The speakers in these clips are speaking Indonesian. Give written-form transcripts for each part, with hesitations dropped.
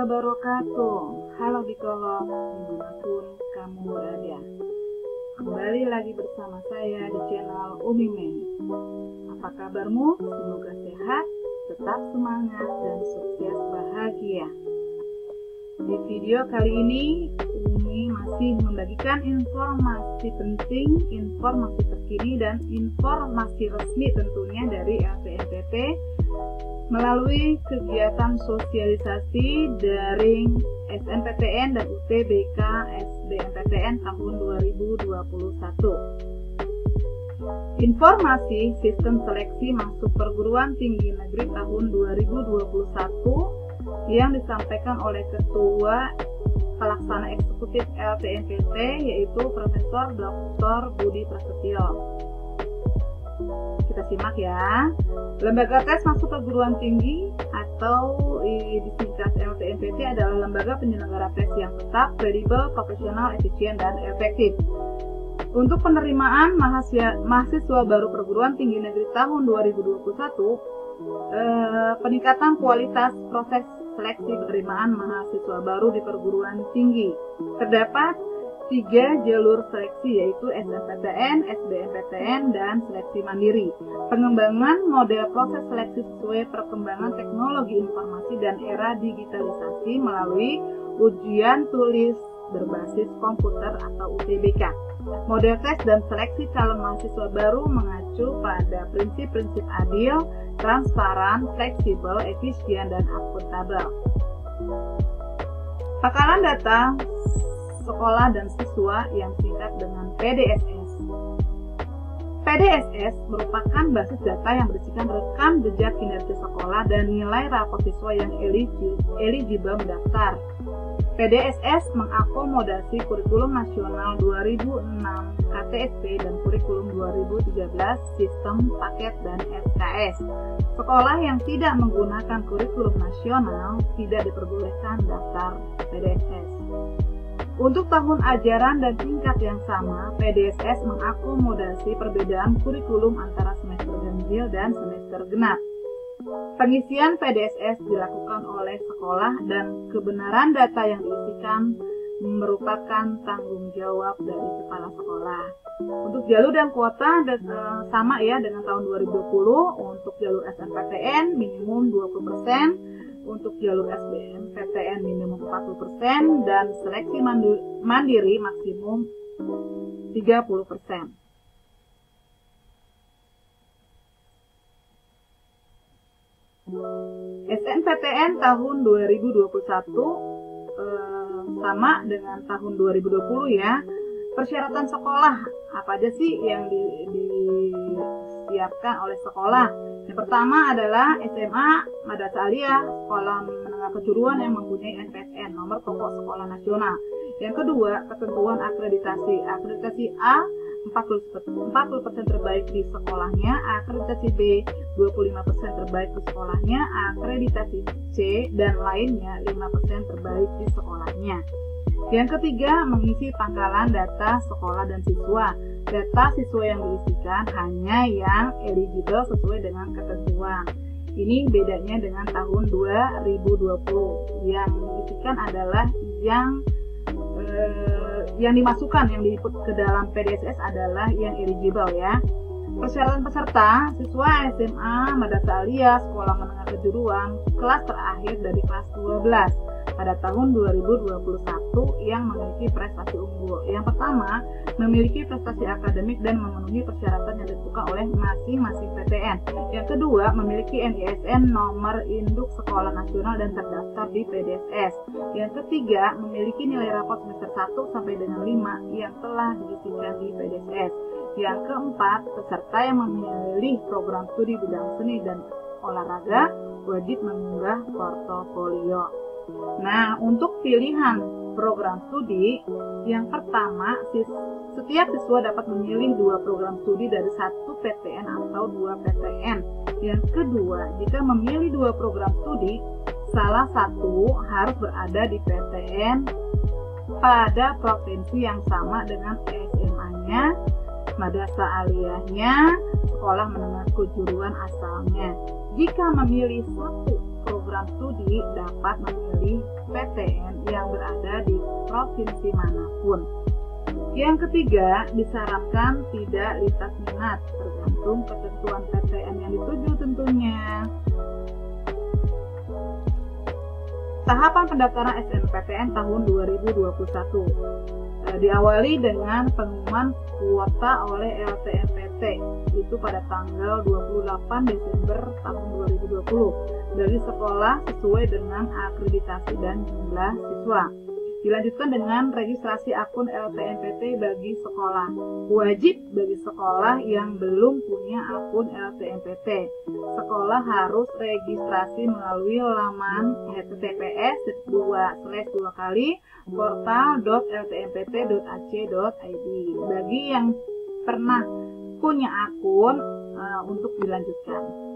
wabarakatuh. Halo Bikolog, dimanapun kamu berada. Kembali lagi bersama saya di channel Umi Mei. Apa kabarmu? Semoga sehat, tetap semangat, dan sukses bahagia. Di video kali ini, Umi masih membagikan informasi penting, informasi terkini, dan informasi resmi tentunya dari LPMPT melalui kegiatan sosialisasi daring SNPTN dan UTBK SBMPTN tahun 2021. Informasi Sistem Seleksi Masuk Perguruan Tinggi Negeri tahun 2021 yang disampaikan oleh Ketua Pelaksana Eksekutif LPMPT yaitu Profesor Dr. Budi Prasetyo. Kita simak ya. Lembaga tes masuk perguruan tinggi atau disingkat LPMPT adalah lembaga penyelenggara tes yang tetap, kredibel, profesional, efisien, dan efektif. Untuk penerimaan mahasiswa baru perguruan tinggi negeri tahun 2021, peningkatan kualitas proses seleksi penerimaan mahasiswa baru di perguruan tinggi. Terdapat 3 jalur seleksi yaitu SNPTN, SBMPTN, dan seleksi mandiri. Pengembangan model proses seleksi sesuai perkembangan teknologi informasi dan era digitalisasi melalui ujian tulis berbasis komputer atau UTBK. Model tes dan seleksi calon mahasiswa baru mengacu pada prinsip-prinsip adil, transparan, fleksibel, efisien, dan akuntabel. Pakaran data sekolah dan siswa yang singkat dengan PDSS. PDSS merupakan basis data yang berisikan rekam jejak kinerja sekolah dan nilai rapor siswa yang eligible mendaftar. PDSS mengakomodasi kurikulum nasional 2006 KTSP dan kurikulum 2013 sistem paket dan SKS. Sekolah yang tidak menggunakan kurikulum nasional tidak diperbolehkan daftar PDSS. Untuk tahun ajaran dan tingkat yang sama, PDSS mengakomodasi perbedaan kurikulum antara semester ganjil dan semester genap. Pengisian PDSS dilakukan oleh sekolah dan kebenaran data yang diisikan merupakan tanggung jawab dari kepala sekolah. Untuk jalur dan kuota sama ya dengan tahun 2020. Untuk jalur SNPTN minimum 20%. Untuk jalur SBMPTN minimum 40% dan seleksi mandiri maksimum 30%. SNPTN tahun 2021 sama dengan tahun 2020 ya. Persyaratan sekolah apa aja sih yang disiapkan oleh sekolah? Yang pertama adalah SMA Madrasah Aliyah, sekolah menengah kejuruan yang mempunyai NPSN, nomor pokok sekolah nasional. Yang kedua, ketentuan akreditasi. Akreditasi A 40% terbaik di sekolahnya, akreditasi B 25% terbaik di sekolahnya, akreditasi C dan lainnya 5% terbaik di sekolahnya. Yang ketiga, mengisi pangkalan data sekolah dan siswa. Data siswa yang diisikan hanya yang eligible sesuai dengan ketentuan. Ini bedanya dengan tahun 2020. Yang diisikan adalah yang dimasukkan, yang diinput ke dalam PDSS adalah yang eligible ya. Persyaratan peserta, siswa SMA Madrasah Aliyah, sekolah menengah kejuruan, kelas terakhir dari kelas 12 pada tahun 2021 yang memiliki prestasi unggul. Yang pertama, memiliki prestasi akademik dan memenuhi persyaratan yang ditentukan oleh masing-masing PTN. Yang kedua, memiliki NISN nomor induk sekolah nasional dan terdaftar di PDSS. Yang ketiga, memiliki nilai rapor semester 1 sampai dengan 5 yang telah diisikan di PDSS. Yang keempat, peserta yang memilih program studi bidang seni dan olahraga wajib mengunggah portofolio. Nah, untuk pilihan program studi, yang pertama, setiap siswa dapat memilih 2 program studi dari 1 PTN atau 2 PTN. Yang kedua, jika memilih 2 program studi, salah satu harus berada di PTN pada provinsi yang sama dengan SMA-nya, madrasah aliyahnya, sekolah menengah kejuruan asalnya. Jika memilih satu program studi, dapat memilih PTN yang berada di provinsi manapun. Yang ketiga, disarankan tidak lintas minat, tergantung ketentuan PTN yang dituju tentunya. Tahapan pendaftaran SNMPTN tahun 2021 diawali dengan pengumuman kuota oleh LTMPT itu pada tanggal 28 Desember tahun 2020 dari sekolah sesuai dengan akreditasi dan jumlah siswa. Dilanjutkan dengan registrasi akun LTMPT bagi sekolah. Wajib bagi sekolah yang belum punya akun LTMPT. Sekolah harus registrasi melalui laman https://portal.ltmpt.ac.id. Bagi yang pernah punya akun untuk dilanjutkan.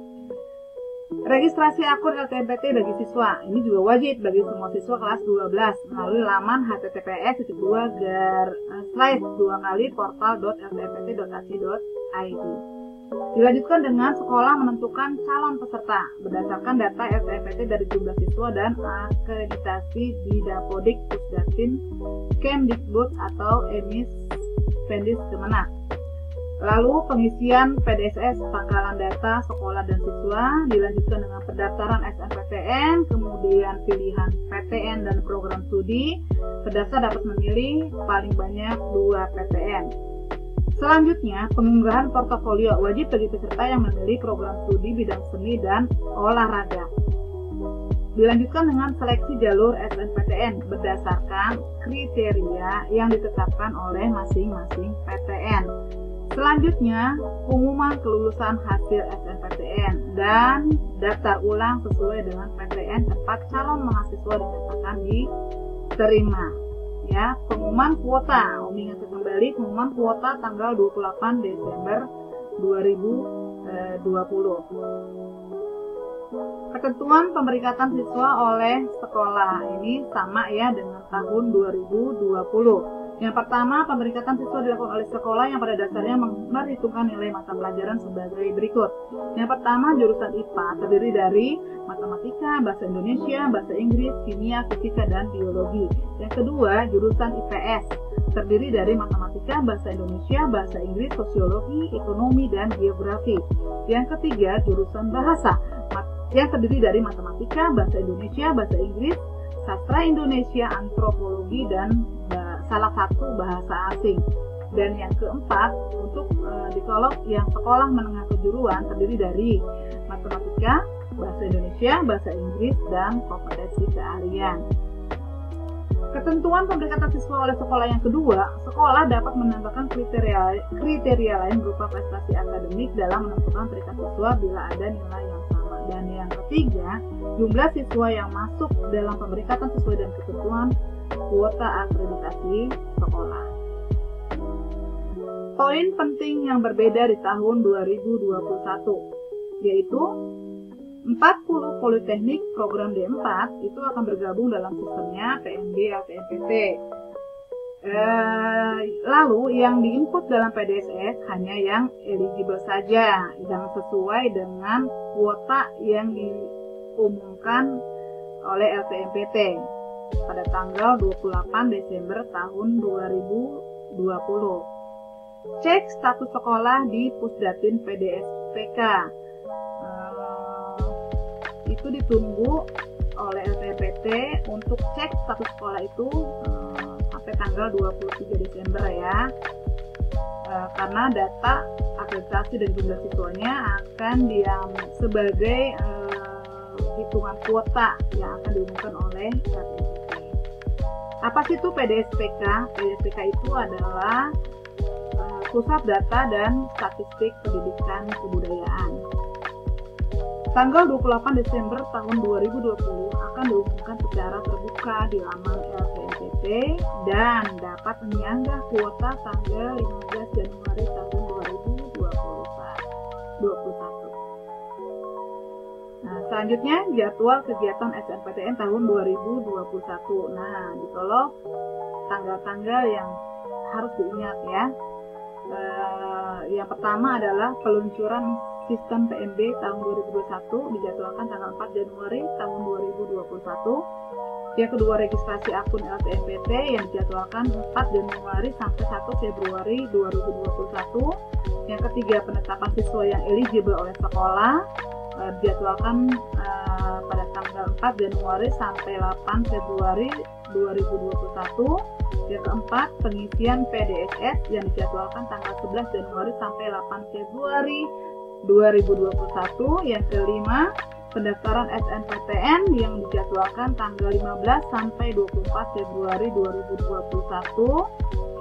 Registrasi akun LTMPT bagi siswa ini juga wajib bagi semua siswa kelas 12 melalui laman https://portal.ltmpt.ac.id. Dilanjutkan dengan sekolah menentukan calon peserta berdasarkan data LTMPT dari jumlah siswa dan akreditasi di Dapodik, Pusdatin, Kemdikbud atau Emis Pendis Kemenak. Lalu pengisian PDSS pangkalan data sekolah dan siswa, dilanjutkan dengan pendaftaran SNMPTN, kemudian pilihan PTN dan program studi. Pendaftar dapat memilih paling banyak 2 PTN. Selanjutnya, pengunggahan portofolio wajib bagi peserta yang memilih program studi bidang seni dan olahraga. Dilanjutkan dengan seleksi jalur SNMPTN berdasarkan kriteria yang ditetapkan oleh masing-masing PTN. Selanjutnya, pengumuman kelulusan hasil SNMPTN dan daftar ulang sesuai dengan PTN tempat calon mahasiswa dinyatakan diterima. Ya, pengumuman kuota, ingat kembali pengumuman kuota tanggal 28 Desember 2020. Ketentuan pemerikatan siswa oleh sekolah ini sama ya dengan tahun 2020. Yang pertama, pemerikatan siswa dilakukan oleh sekolah yang pada dasarnya memperhitungkan nilai mata pelajaran sebagai berikut. Yang pertama, jurusan IPA terdiri dari matematika, bahasa Indonesia, bahasa Inggris, kimia, fisika, dan biologi. Yang kedua, jurusan IPS terdiri dari matematika, bahasa Indonesia, bahasa Inggris, sosiologi, ekonomi, dan geografi. Yang ketiga, jurusan bahasa yang terdiri dari matematika, bahasa Indonesia, bahasa Inggris, sastra Indonesia, antropologi, dan salah satu bahasa asing. Dan yang keempat, untuk yang sekolah menengah kejuruan terdiri dari matematika, bahasa Indonesia, bahasa Inggris, dan kompetensi keahlian. Ketentuan pemerikatan siswa oleh sekolah yang kedua, sekolah dapat menambahkan kriteria lain berupa prestasi akademik dalam menentukan peringkat siswa bila ada nilai yang sama. Dan yang ketiga, jumlah siswa yang masuk dalam pemerikatan sesuai dengan ketentuan kuota akreditasi sekolah. Poin penting yang berbeda di tahun 2021 yaitu 40 politeknik program D4 itu akan bergabung dalam sistemnya PMB LTMPT. Lalu yang diinput dalam PDSS hanya yang eligible saja, yang sesuai dengan kuota yang diumumkan oleh LTMPT pada tanggal 28 Desember tahun 2020. Cek status sekolah di Pusdatin PDSPK. Itu ditunggu oleh LTMPT untuk cek status sekolah itu sampai tanggal 23 Desember ya. Karena data akreditasi dan jumlah siswanya akan sebagai hitungan kuota yang akan diumumkan oleh LTMPT. Apa sih itu PDSPK? PDSPK itu adalah Pusat Data dan Statistik Pendidikan Kebudayaan. Tanggal 28 Desember tahun 2020 akan diumumkan secara terbuka di laman LTMPT dan dapat menyanggah kuota tanggal 15 Januari tahun 2021. Nah, selanjutnya jadwal kegiatan SNMPTN tahun 2021. Nah, ditolong tanggal-tanggal yang harus diingat ya. Yang pertama adalah peluncuran sistem PMB tahun 2021 dijadwalkan tanggal 4 Januari tahun 2021. Yang kedua, registrasi akun LTMPT yang dijadwalkan 4 Januari sampai 1 Februari 2021. Yang ketiga, penetapan siswa yang eligible oleh sekolah dijadwalkan pada tanggal 4 Januari sampai 8 Februari 2021. Yang keempat, pengisian PDSS yang dijadwalkan tanggal 11 Januari sampai 8 Februari 2021. Yang kelima, pendaftaran SNPTN yang dijadwalkan tanggal 15 sampai 24 Februari 2021.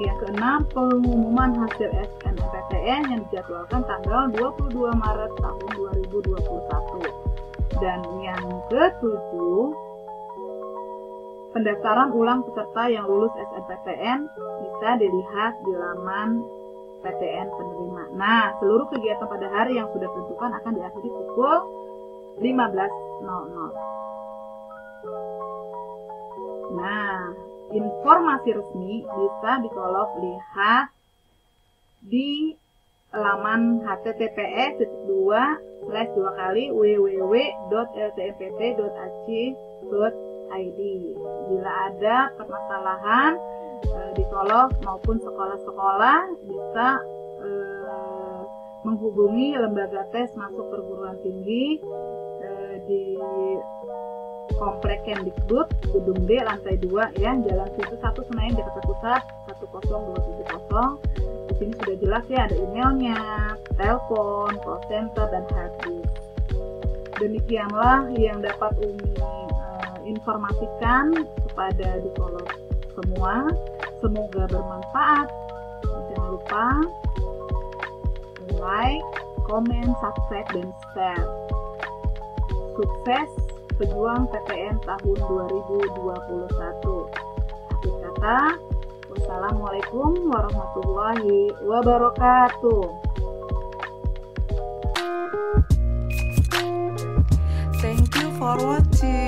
Yang keenam, pengumuman hasil SNMPTN yang dijadwalkan tanggal 22 Maret tahun 2021. Dan yang ketujuh, pendaftaran ulang peserta yang lulus SNPTN bisa dilihat di laman PTN penerima. Nah, seluruh kegiatan pada hari yang sudah ditentukan akan diakhiri pukul 15.00. Nah, informasi resmi bisa dikolok lihat di laman https://www.ltmpt.ac.id. Bila ada permasalahan di Kolok maupun sekolah-sekolah bisa menghubungi lembaga tes masuk perguruan tinggi di Komplek Kemdikbud Gedung D lantai 2 ya, Jalan Situ 1 Senayan Jakarta Pusat 10270. Di sini sudah jelas ya, ada emailnya, telepon, call center, dan helpdesk. Demikianlah yang dapat Umi informasikan kepada Dikolog semua. Semoga bermanfaat. Jangan lupa like, comment, subscribe, dan share. Sukses pejuang PTN tahun 2021. Akhir kata, wassalamualaikum warahmatullahi wabarakatuh. Thank you for watching.